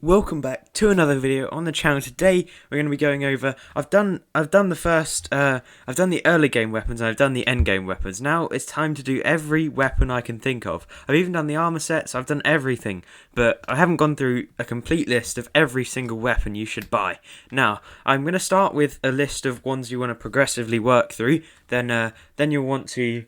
Welcome back to another video on the channel. Today we're going to be going over. I've done the early game weapons and I've done the end game weapons. Now it's time to do every weapon I can think of. I've even done the armor sets. I've done everything, but I haven't gone through a complete list of every single weapon you should buy. Now I'm going to start with a list of ones you want to progressively work through. Then you'll want to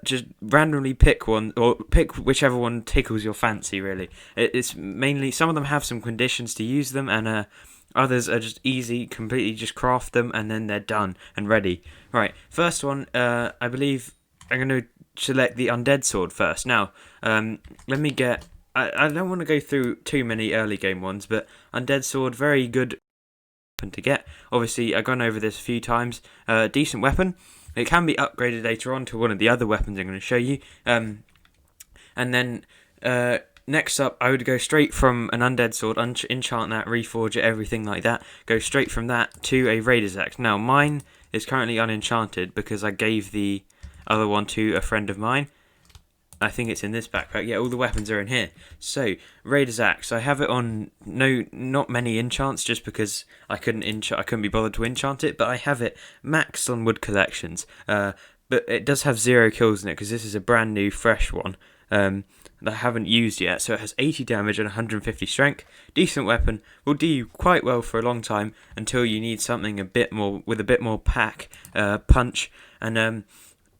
just randomly pick one, or pick whichever one tickles your fancy, really. It's mainly, some of them have some conditions to use them, and others are just easy, completely just craft them, and then they're done and ready. Right, first one, I believe I'm going to select the Undead Sword first. Now, let me get, I don't want to go through too many early game ones, but Undead Sword, very good weapon to get. Obviously, I've gone over this a few times. Decent weapon. It can be upgraded later on to one of the other weapons I'm going to show you. And then next up, I would go straight from an Undead Sword, enchant that, reforge it, everything like that. Go straight from that to a Raider's Axe. Now, mine is currently unenchanted because I gave the other one to a friend of mine. I think it's in this backpack. Yeah, all the weapons are in here. So, Raider's Axe. I have it on not many enchants, just because I couldn't be bothered to enchant it. But I have it maxed on wood collections. But it does have 0 kills in it because this is a brand new, fresh one that I haven't used yet. So it has 80 damage and 150 strength. Decent weapon. Will do you quite well for a long time until you need something a bit more with a bit more punch. And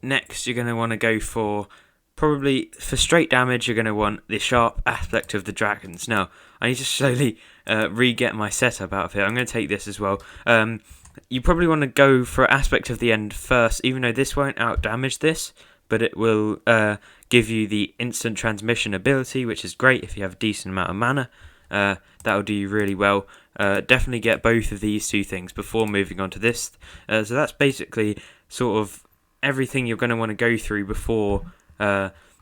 next, you're going to want to go for. Probably for straight damage, you're going to want the sharp aspect of the dragons. Now, I need to slowly re-get my setup out of here. I'm going to take this as well. You probably want to go for aspect of the end first, even though this won't out-damage this, but it will give you the instant transmission ability, which is great if you have a decent amount of mana. That'll do you really well. Definitely get both of these two things before moving on to this. So that's basically sort of everything you're going to want to go through before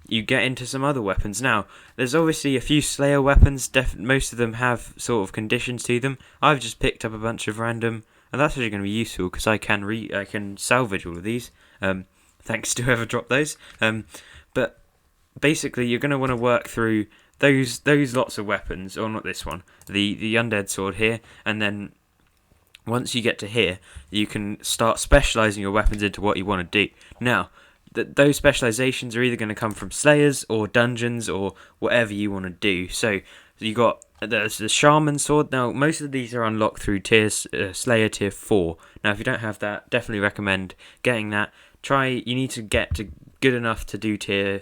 you get into some other weapons. Now, there's obviously a few Slayer weapons. Most of them have sort of conditions to them. I've just picked up a bunch of random, and that's actually going to be useful because I can salvage all of these. Thanks to whoever dropped those. But basically, you're going to want to work through those lots of weapons, or not this one, the Undead Sword here, and then once you get to here, you can start specialising your weapons into what you want to do. Now, those specializations are either going to come from Slayers or dungeons or whatever you want to do. So you got the Shaman Sword. Now, most of these are unlocked through Slayer tier 4. Now, if you don't have that, definitely recommend getting that. You need to get to good enough to do tier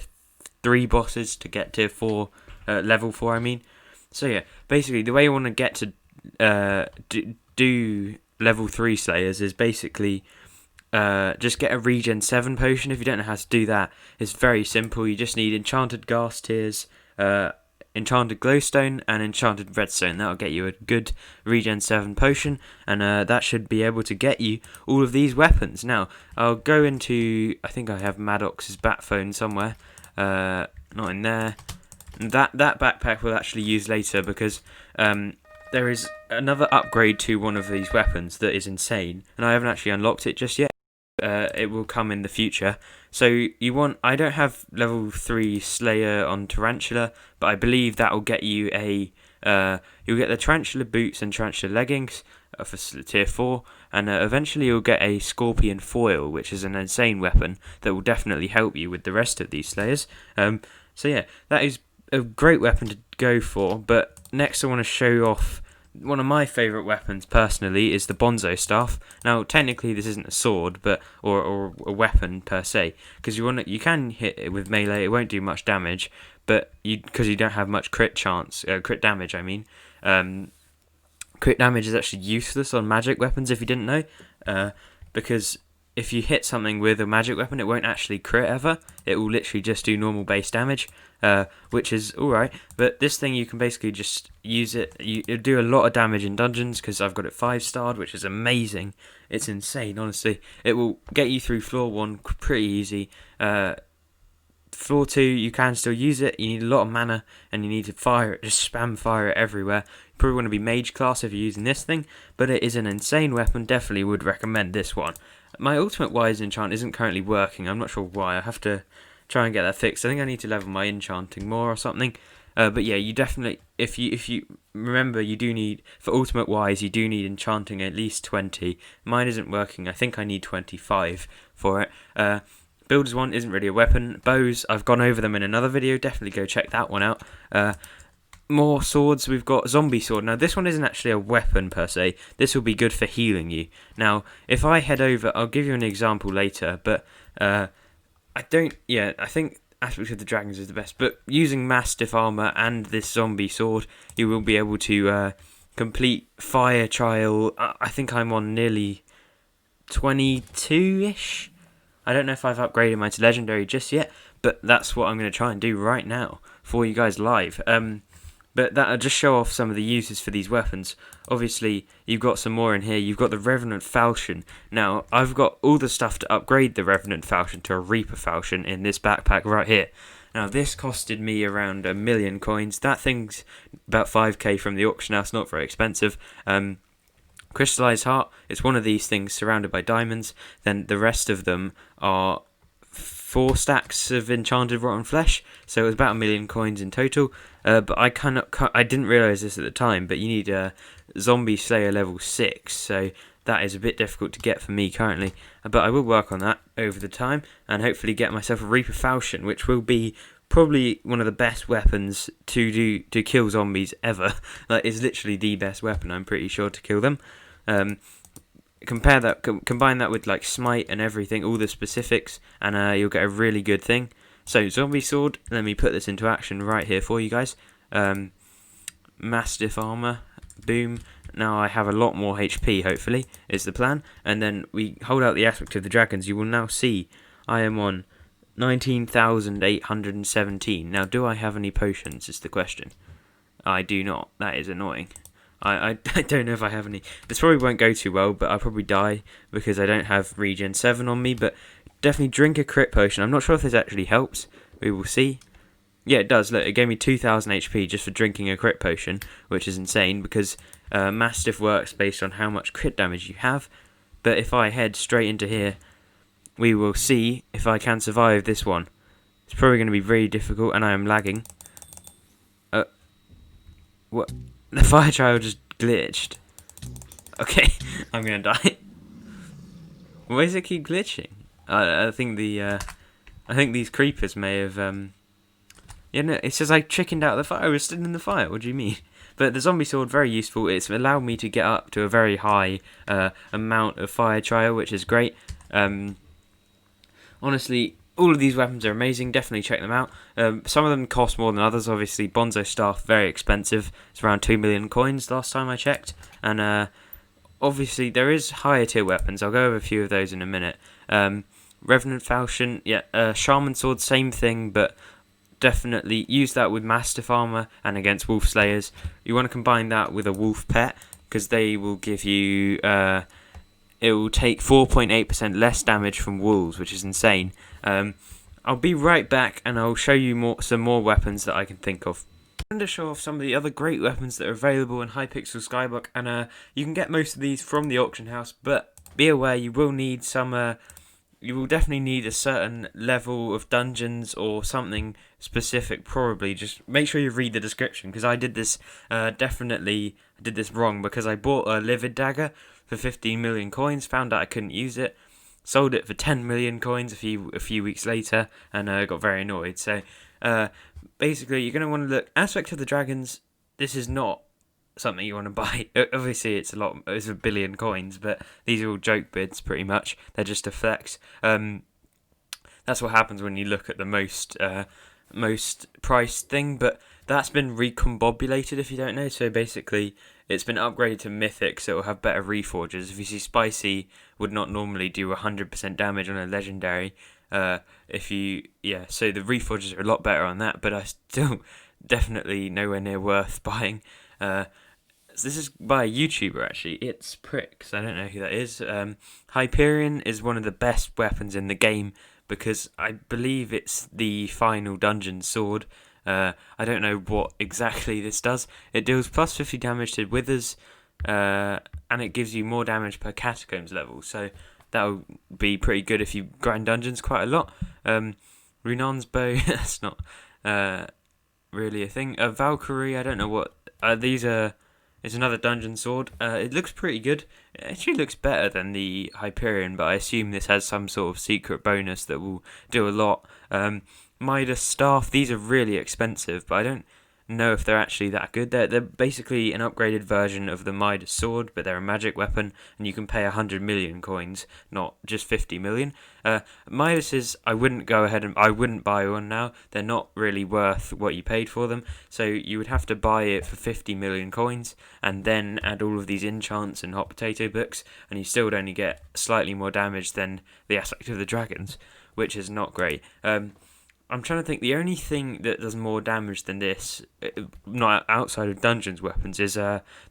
3 bosses to get tier 4, level 4 I mean. So yeah, basically the way you want to get to do level 3 Slayers is basically just get a regen 7 potion. If you don't know how to do that, it's very simple. You just need enchanted ghast tears, enchanted glowstone, and enchanted redstone. That'll get you a good regen 7 potion, and that should be able to get you all of these weapons. Now, I'll go into, I think I have Maddox's bat phone somewhere, not in there. That backpack we'll actually use later because there is another upgrade to one of these weapons that is insane, and I haven't actually unlocked it just yet. It will come in the future. So I don't have level 3 Slayer on Tarantula, but I believe that will get you you'll get the Tarantula boots and Tarantula leggings for tier 4, and eventually you'll get a Scorpion foil, which is an insane weapon that will definitely help you with the rest of these Slayers. So yeah, that is a great weapon to go for, but next I want to show off one of my favourite weapons personally is the Bonzo Staff. Now, technically this isn't a sword, but or a weapon per se, because you can hit it with melee. It won't do much damage, but because you don't have much crit damage. I mean, crit damage is actually useless on magic weapons if you didn't know, because if you hit something with a magic weapon, it won't actually crit ever. It will literally just do normal base damage, which is alright. But this thing, you can basically just use it. It'll do a lot of damage in dungeons because I've got it 5-starred, which is amazing. It's insane, honestly. It will get you through floor 1 pretty easy. Floor 2, you can still use it. You need a lot of mana, and you need to fire it, just spam fire it everywhere. You probably want to be mage class if you're using this thing, but it is an insane weapon. Definitely would recommend this one. My ultimate wise enchant isn't currently working. I'm not sure why. I have to try and get that fixed. I think I need to level my enchanting more or something. But yeah, you definitely, if you remember, you do need, for ultimate wise, you do need enchanting at least 20. Mine isn't working. I think I need 25 for it. Builder's one isn't really a weapon. Bows, I've gone over them in another video. Definitely go check that one out. More swords, we've got zombie sword. Now this one isn't actually a weapon per se. This will be good for healing you. Now if I head over, I'll give you an example later, but I think Aspect of the Dragons is the best, but using Mastiff armor and this zombie sword, you will be able to complete fire trial. I think I'm on nearly 22-ish. I don't know if I've upgraded mine to legendary just yet, but that's what I'm going to try and do right now for you guys live. But that'll just show off some of the uses for these weapons. Obviously, you've got some more in here. You've got the Revenant Falchion. Now, I've got all the stuff to upgrade the Revenant Falchion to a Reaper Falchion in this backpack right here. Now, this costed me around 1,000,000 coins. That thing's about 5k from the auction house, not very expensive. Crystallized Heart, it's one of these things surrounded by diamonds. Then the rest of them are 4 stacks of enchanted rotten flesh, so it was about 1,000,000 coins in total. But I didn't realise this at the time, but you need a Zombie Slayer level 6, so that is a bit difficult to get for me currently. But I will work on that over the time, and hopefully get myself a Reaper Falchion, which will be probably one of the best weapons to kill zombies ever. Like, it's literally the best weapon, I'm pretty sure, to kill them. Combine that with like smite and everything, all the specifics, and you'll get a really good thing. So zombie sword, let me put this into action right here for you guys. Mastiff armor, boom. Now I have a lot more HP, hopefully, is the plan. And then we hold out the Aspect of the Dragons. You will now see I am on 19,817. Now, do I have any potions is the question. I do not. That is annoying. I don't know if I have any. This probably won't go too well, but I'll probably die because I don't have regen 7 on me, but definitely drink a crit potion. I'm not sure if this actually helps. We will see. Yeah, it does. Look, it gave me 2,000 HP just for drinking a crit potion, which is insane because Mastiff works based on how much crit damage you have. But if I head straight into here, we will see if I can survive this one. It's probably going to be very difficult, and I am lagging. What? The fire trial just glitched. Okay, I'm gonna die. Why does it keep glitching? I think these creepers may have yeah, no, it says I chickened out of the fire. I was still in the fire. What do you mean? But the zombie sword, very useful. It's allowed me to get up to a very high amount of fire trial, which is great. Honestly, all of these weapons are amazing. Definitely check them out. Some of them cost more than others. Obviously, Bonzo Staff, very expensive. It's around 2,000,000 coins last time I checked. And obviously, there is higher tier weapons. I'll go over a few of those in a minute. Revenant Falchion, yeah. Shaman Sword, same thing, but definitely use that with Mastiff Armor and against Wolf Slayers. You want to combine that with a Wolf Pet, because they will give you... it will take 4.8% less damage from wolves, which is insane. I'll be right back, and I'll show you some more weapons that I can think of. I'm going to show off some of the other great weapons that are available in Hypixel Skyblock, and you can get most of these from the auction house, but be aware you will need some... you will definitely need a certain level of dungeons or something specific, probably. Just make sure you read the description, because I did this, definitely did this wrong, because I bought a Livid Dagger for 15,000,000 coins, found out I couldn't use it, sold it for 10,000,000 coins a few weeks later, and got very annoyed. So basically, you're going to want to look. Aspect of the Dragons, this is not something you want to buy. Obviously, it's a billion coins, but these are all joke bids, pretty much. They're just a flex. That's what happens when you look at the most priced thing, but that's been recombobulated, if you don't know. So basically, it's been upgraded to Mythic, so it'll have better reforges. If you see, Spicy would not normally do 100% damage on a legendary. So the reforges are a lot better on that, but I still definitely nowhere near worth buying. So this is by a YouTuber, actually. It's Pricks. I don't know who that is. Hyperion is one of the best weapons in the game, because I believe it's the final dungeon sword. I don't know what exactly this does. It deals plus 50 damage to withers, and it gives you more damage per catacombs level. So that'll be pretty good if you grind dungeons quite a lot. Runan's bow, that's not... really a thing. Valkyrie, I don't know what these are. It's another dungeon sword. It looks pretty good. It actually looks better than the Hyperion, but I assume this has some sort of secret bonus that will do a lot. Midas staff. These are really expensive, but I don't know if they're actually that good. They're basically an upgraded version of the Midas sword, but they're a magic weapon, and you can pay 100 million coins, not just 50 million. Midas's, I wouldn't go ahead and I wouldn't buy one now. They're not really worth what you paid for them, so you would have to buy it for 50 million coins, and then add all of these enchants and hot potato books, and you still would only get slightly more damage than the aspect of the dragons, which is not great. I'm trying to think. The only thing that does more damage than this, not outside of dungeons weapons, is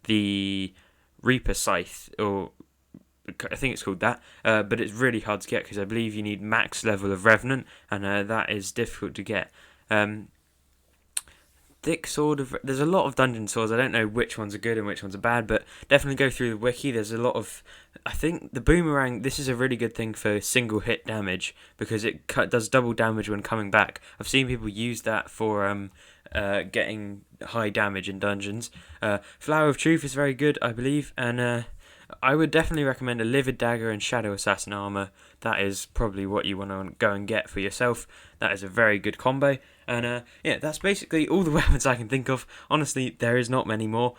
the Reaper Scythe, or I think it's called that. But it's really hard to get because I believe you need max level of Revenant, and that is difficult to get. Thick sword of. There's a lot of dungeon swords. I don't know which ones are good and which ones are bad, but definitely go through the wiki. There's a lot of. I think the boomerang. This is a really good thing for single hit damage because it does double damage when coming back. I've seen people use that for getting high damage in dungeons. Flower of Truth is very good, I believe, and I would definitely recommend a Livid Dagger and Shadow Assassin armor. That is probably what you want to go and get for yourself. That is a very good combo. And yeah, that's basically all the weapons I can think of. Honestly, there is not many more.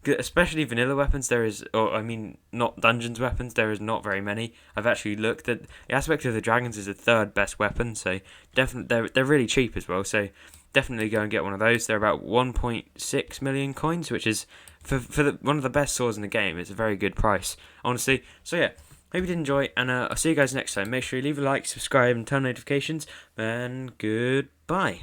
Especially vanilla weapons, not dungeons weapons, there is not very many. I've actually looked at the aspect of the dragons is the third best weapon, so definitely they're really cheap as well. So definitely go and get one of those. They're about 1.6 million coins, which is for one of the best swords in the game. It's a very good price, honestly. So yeah. Hope you did enjoy, and I'll see you guys next time. Make sure you leave a like, subscribe, and turn on notifications, and goodbye.